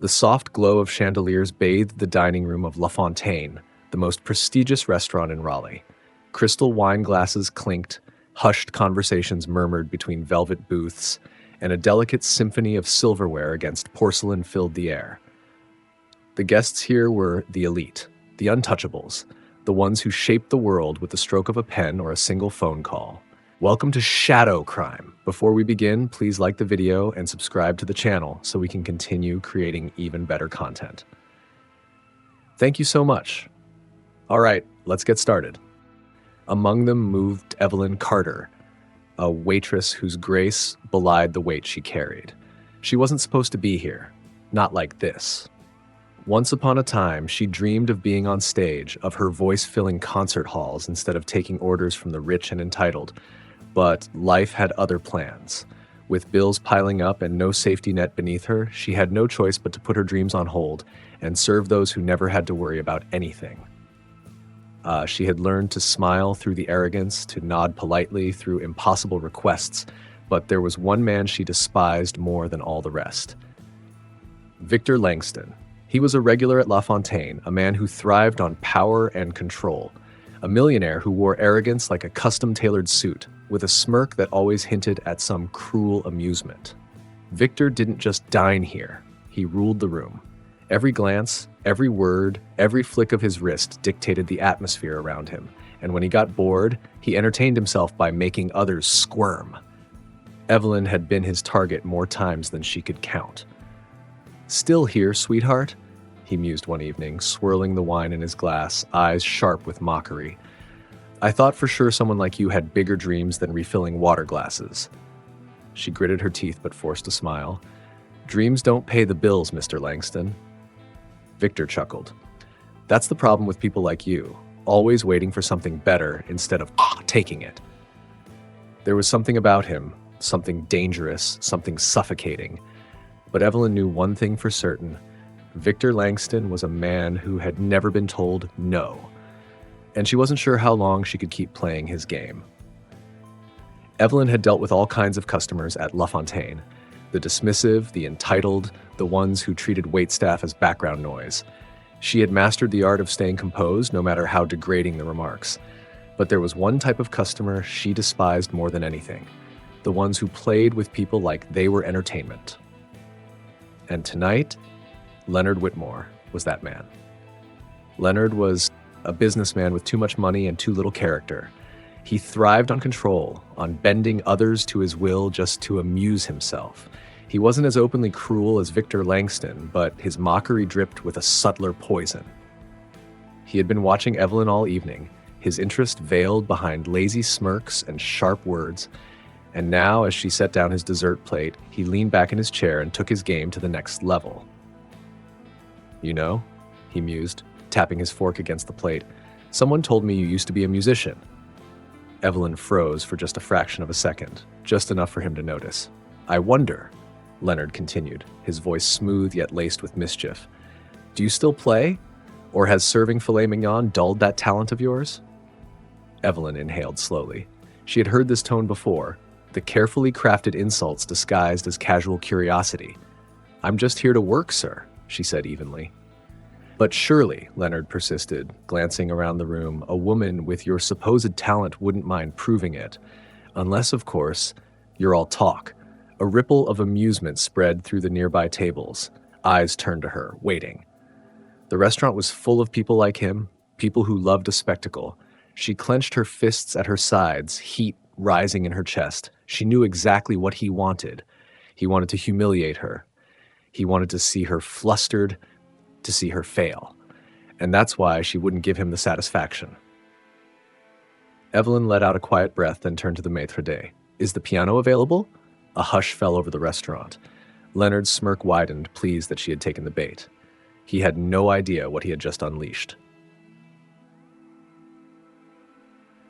The soft glow of chandeliers bathed the dining room of La Fontaine, the most prestigious restaurant in Raleigh. Crystal wine glasses clinked, hushed conversations murmured between velvet booths, and a delicate symphony of silverware against porcelain filled the air. The guests here were the elite, the untouchables, the ones who shaped the world with the stroke of a pen or a single phone call. Welcome to Shadow Crime. Before we begin, please like the video and subscribe to the channel so we can continue creating even better content. Thank you so much. All right, let's get started. Among them moved Evelyn Carter, a waitress whose grace belied the weight she carried. She wasn't supposed to be here, not like this. Once upon a time, she dreamed of being on stage, of her voice filling concert halls instead of taking orders from the rich and entitled. But life had other plans. With bills piling up and no safety net beneath her, she had no choice but to put her dreams on hold and serve those who never had to worry about anything. She had learned to smile through the arrogance, to nod politely through impossible requests, but there was one man she despised more than all the rest. Victor Langston. He was a regular at La Fontaine, a man who thrived on power and control, a millionaire who wore arrogance like a custom-tailored suit, with a smirk that always hinted at some cruel amusement. Victor didn't just dine here, he ruled the room. Every glance, every word, every flick of his wrist dictated the atmosphere around him, and when he got bored, he entertained himself by making others squirm. Evelyn had been his target more times than she could count. "Still here, sweetheart?" he mused one evening, swirling the wine in his glass, eyes sharp with mockery. "I thought for sure someone like you had bigger dreams than refilling water glasses." She gritted her teeth but forced a smile. "Dreams don't pay the bills, Mr. Langston." Victor chuckled. "That's the problem with people like you, always waiting for something better instead of taking it." There was something about him, something dangerous, something suffocating. But Evelyn knew one thing for certain. Victor Langston was a man who had never been told no. And she wasn't sure how long she could keep playing his game. Evelyn had dealt with all kinds of customers at La Fontaine. The dismissive, the entitled, the ones who treated waitstaff as background noise. She had mastered the art of staying composed, no matter how degrading the remarks. But there was one type of customer she despised more than anything. The ones who played with people like they were entertainment. And tonight, Leonard Whitmore was that man. Leonard was a businessman with too much money and too little character. He thrived on control, on bending others to his will just to amuse himself. He wasn't as openly cruel as Victor Langston, but his mockery dripped with a subtler poison. He had been watching Evelyn all evening, his interest veiled behind lazy smirks and sharp words. And now, as she set down his dessert plate, he leaned back in his chair and took his game to the next level. "You know," he mused, tapping his fork against the plate, "someone told me you used to be a musician." Evelyn froze for just a fraction of a second, just enough for him to notice. "I wonder," Leonard continued, his voice smooth yet laced with mischief. "Do you still play? Or has serving filet mignon dulled that talent of yours?" Evelyn inhaled slowly. She had heard this tone before, the carefully crafted insults disguised as casual curiosity. "I'm just here to work, sir," she said evenly. "But surely," Leonard persisted, glancing around the room, "a woman with your supposed talent wouldn't mind proving it. Unless, of course, you're all talk." A ripple of amusement spread through the nearby tables. Eyes turned to her, waiting. The restaurant was full of people like him, people who loved a spectacle. She clenched her fists at her sides, heat rising in her chest. She knew exactly what he wanted. He wanted to humiliate her. He wanted to see her flustered, to see her fail. And that's why she wouldn't give him the satisfaction. Evelyn let out a quiet breath, then turned to the maître d'. "Is the piano available?" A hush fell over the restaurant. Leonard's smirk widened, pleased that she had taken the bait. He had no idea what he had just unleashed.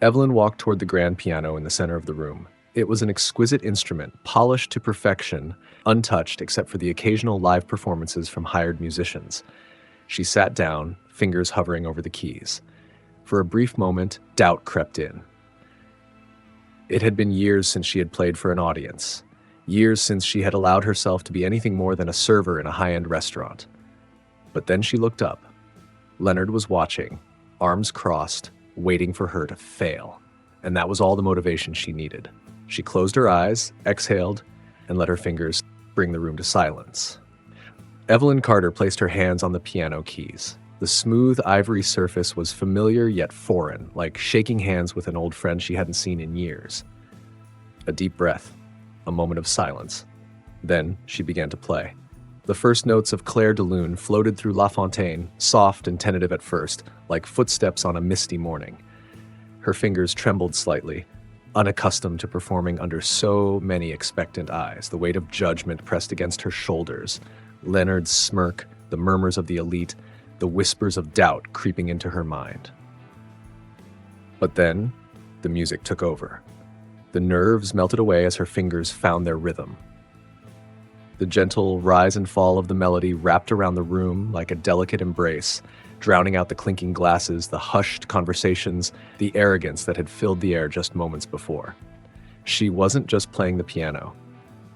Evelyn walked toward the grand piano in the center of the room. It was an exquisite instrument, polished to perfection, untouched except for the occasional live performances from hired musicians. She sat down, fingers hovering over the keys. For a brief moment, doubt crept in. It had been years since she had played for an audience. Years since she had allowed herself to be anything more than a server in a high-end restaurant. But then she looked up. Leonard was watching, arms crossed, waiting for her to fail. And that was all the motivation she needed. She closed her eyes, exhaled, and let her fingers bring the room to silence. Evelyn Carter placed her hands on the piano keys. The smooth ivory surface was familiar yet foreign, like shaking hands with an old friend she hadn't seen in years. A deep breath, a moment of silence. Then she began to play. The first notes of Clair de Lune floated through La Fontaine, soft and tentative at first, like footsteps on a misty morning. Her fingers trembled slightly, unaccustomed to performing under so many expectant eyes, the weight of judgment pressed against her shoulders, Leonard's smirk, the murmurs of the elite, the whispers of doubt creeping into her mind. But then, the music took over. The nerves melted away as her fingers found their rhythm. The gentle rise and fall of the melody wrapped around the room like a delicate embrace, drowning out the clinking glasses, the hushed conversations, the arrogance that had filled the air just moments before. She wasn't just playing the piano.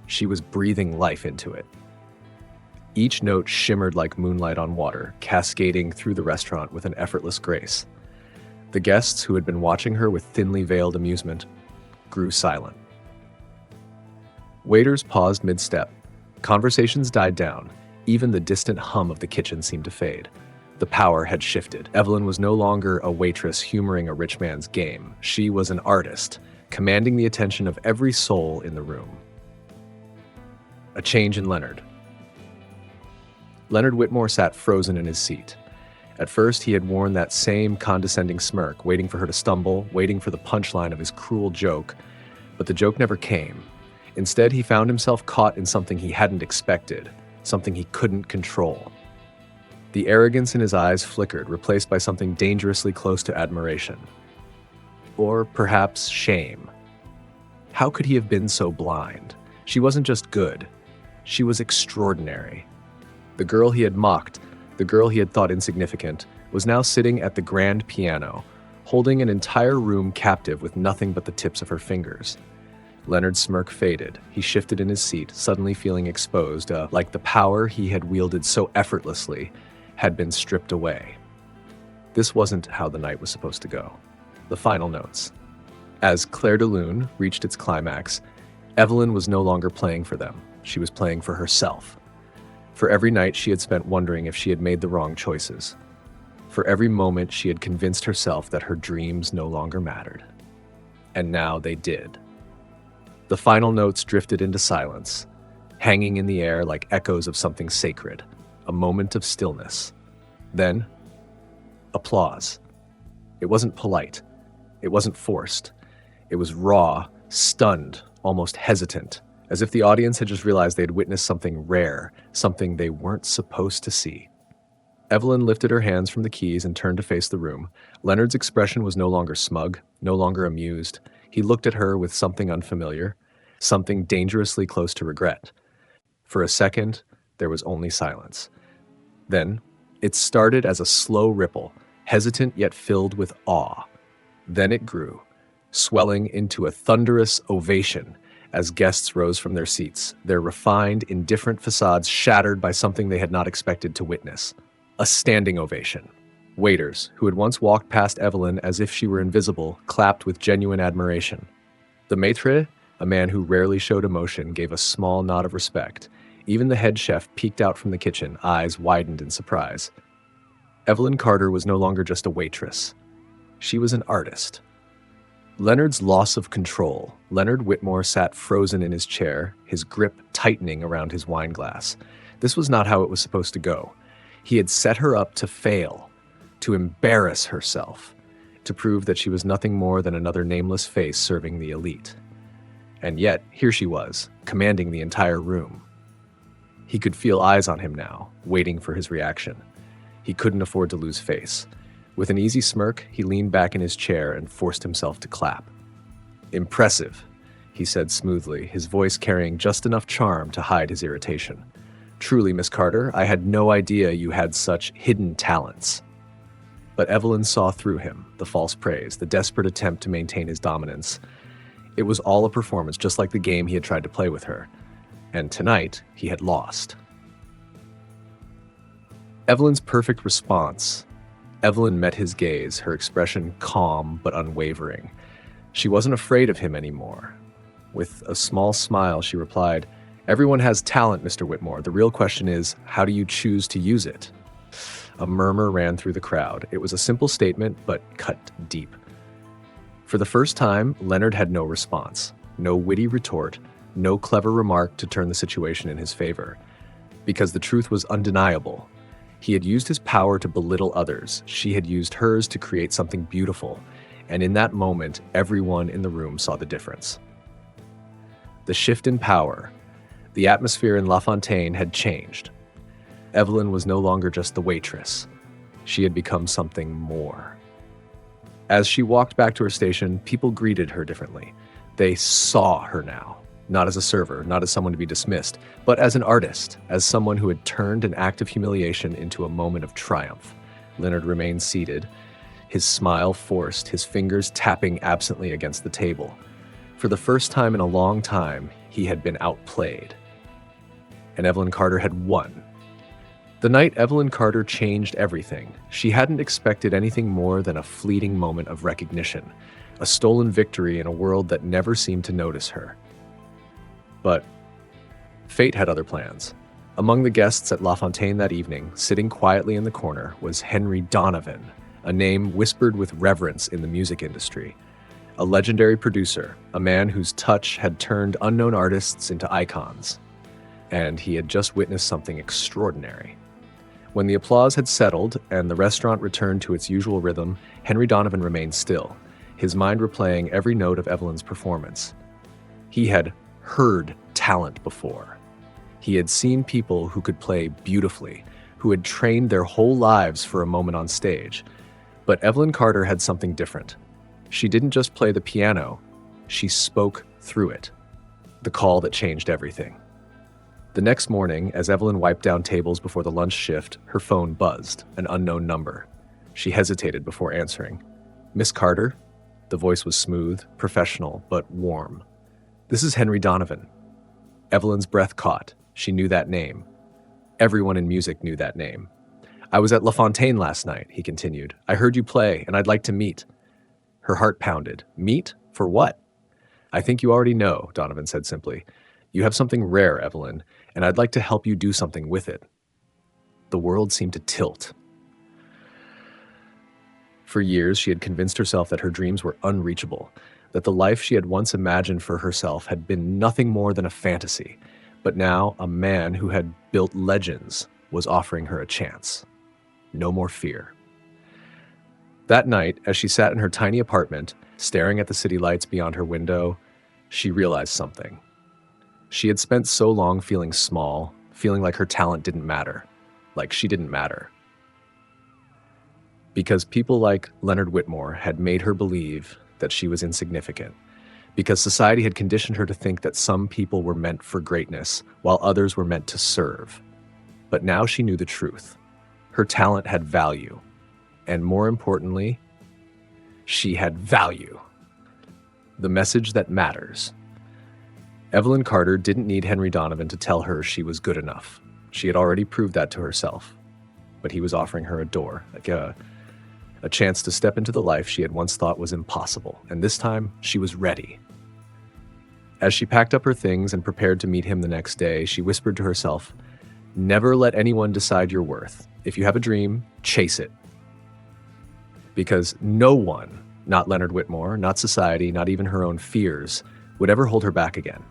She was breathing life into it. Each note shimmered like moonlight on water, cascading through the restaurant with an effortless grace. The guests, who had been watching her with thinly veiled amusement, grew silent. Waiters paused mid-step. Conversations died down. Even the distant hum of the kitchen seemed to fade. The power had shifted. Evelyn was no longer a waitress humoring a rich man's game. She was an artist, commanding the attention of every soul in the room. A change in Leonard. Leonard Whitmore sat frozen in his seat. At first, he had worn that same condescending smirk, waiting for her to stumble, waiting for the punchline of his cruel joke. But the joke never came. Instead, he found himself caught in something he hadn't expected, something he couldn't control. The arrogance in his eyes flickered, replaced by something dangerously close to admiration. Or perhaps shame. How could he have been so blind? She wasn't just good. She was extraordinary. The girl he had mocked, the girl he had thought insignificant, was now sitting at the grand piano, holding an entire room captive with nothing but the tips of her fingers. Leonard's smirk faded. He shifted in his seat, suddenly feeling exposed, like the power he had wielded so effortlessly had been stripped away. This wasn't how the night was supposed to go. The final notes. As Clair de Lune reached its climax, Evelyn was no longer playing for them. She was playing for herself. For every night she had spent wondering if she had made the wrong choices. For every moment she had convinced herself that her dreams no longer mattered. And now they did. The final notes drifted into silence, hanging in the air like echoes of something sacred, a moment of stillness. Then, applause. It wasn't polite. It wasn't forced. It was raw, stunned, almost hesitant, as if the audience had just realized they had witnessed something rare, something they weren't supposed to see. Evelyn lifted her hands from the keys and turned to face the room. Leonard's expression was no longer smug, no longer amused. He looked at her with something unfamiliar, something dangerously close to regret. For a second, there was only silence. Then, it started as a slow ripple, hesitant yet filled with awe. Then it grew, swelling into a thunderous ovation as guests rose from their seats, their refined, indifferent facades shattered by something they had not expected to witness. A standing ovation. Waiters, who had once walked past Evelyn as if she were invisible, clapped with genuine admiration. The maitre, a man who rarely showed emotion, gave a small nod of respect. Even the head chef peeked out from the kitchen, eyes widened in surprise. Evelyn Carter was no longer just a waitress. She was an artist. Leonard's loss of control. Leonard Whitmore sat frozen in his chair, his grip tightening around his wine glass. This was not how it was supposed to go. He had set her up to fail, to embarrass herself, to prove that she was nothing more than another nameless face serving the elite. And yet, here she was, commanding the entire room. He could feel eyes on him now, waiting for his reaction. He couldn't afford to lose face. With an easy smirk, he leaned back in his chair and forced himself to clap. "Impressive," he said smoothly, his voice carrying just enough charm to hide his irritation. "Truly, Miss Carter, I had no idea you had such hidden talents." But Evelyn saw through him, the false praise, the desperate attempt to maintain his dominance. It was all a performance, just like the game he had tried to play with her. And tonight, he had lost. Evelyn's perfect response. Evelyn met his gaze, her expression calm but unwavering. She wasn't afraid of him anymore. With a small smile, she replied, "Everyone has talent, Mr. Whitmore. The real question is, how do you choose to use it?" A murmur ran through the crowd. It was a simple statement, but cut deep. For the first time, Leonard had no response, no witty retort, no clever remark to turn the situation in his favor. Because the truth was undeniable. He had used his power to belittle others. She had used hers to create something beautiful. And in that moment, everyone in the room saw the difference. The shift in power. The atmosphere in La Fontaine had changed. Evelyn was no longer just the waitress. She had become something more. As she walked back to her station, people greeted her differently. They saw her now, not as a server, not as someone to be dismissed, but as an artist, as someone who had turned an act of humiliation into a moment of triumph. Leonard remained seated, his smile forced, his fingers tapping absently against the table. For the first time in a long time, he had been outplayed. And Evelyn Carter had won. The night Evelyn Carter changed everything. She hadn't expected anything more than a fleeting moment of recognition, a stolen victory in a world that never seemed to notice her. But fate had other plans. Among the guests at La Fontaine that evening, sitting quietly in the corner, was Henry Donovan, a name whispered with reverence in the music industry. A legendary producer, a man whose touch had turned unknown artists into icons. And he had just witnessed something extraordinary. When the applause had settled and the restaurant returned to its usual rhythm, Henry Donovan remained still, his mind replaying every note of Evelyn's performance. He had heard talent before. He had seen people who could play beautifully, who had trained their whole lives for a moment on stage. But Evelyn Carter had something different. She didn't just play the piano, she spoke through it. The call that changed everything. The next morning, as Evelyn wiped down tables before the lunch shift, her phone buzzed, an unknown number. She hesitated before answering. "Miss Carter?" The voice was smooth, professional, but warm. "This is Henry Donovan." Evelyn's breath caught. She knew that name. Everyone in music knew that name. "I was at La Fontaine last night," he continued. "I heard you play, and I'd like to meet." Her heart pounded. "Meet? For what?" "I think you already know," Donovan said simply. "You have something rare, Evelyn, and I'd like to help you do something with it." The world seemed to tilt. For years, she had convinced herself that her dreams were unreachable, that the life she had once imagined for herself had been nothing more than a fantasy. But now, a man who had built legends was offering her a chance. No more fear. That night, as she sat in her tiny apartment, staring at the city lights beyond her window, she realized something. She had spent so long feeling small, feeling like her talent didn't matter, like she didn't matter. Because people like Leonard Whitmore had made her believe that she was insignificant. Because society had conditioned her to think that some people were meant for greatness, while others were meant to serve. But now she knew the truth. Her talent had value. And more importantly, she had value. The message that matters. Evelyn Carter didn't need Henry Donovan to tell her she was good enough. She had already proved that to herself. But he was offering her a door, like a chance to step into the life she had once thought was impossible. And this time, she was ready. As she packed up her things and prepared to meet him the next day, she whispered to herself, "Never let anyone decide your worth. If you have a dream, chase it." Because no one, not Leonard Whitmore, not society, not even her own fears, would ever hold her back again.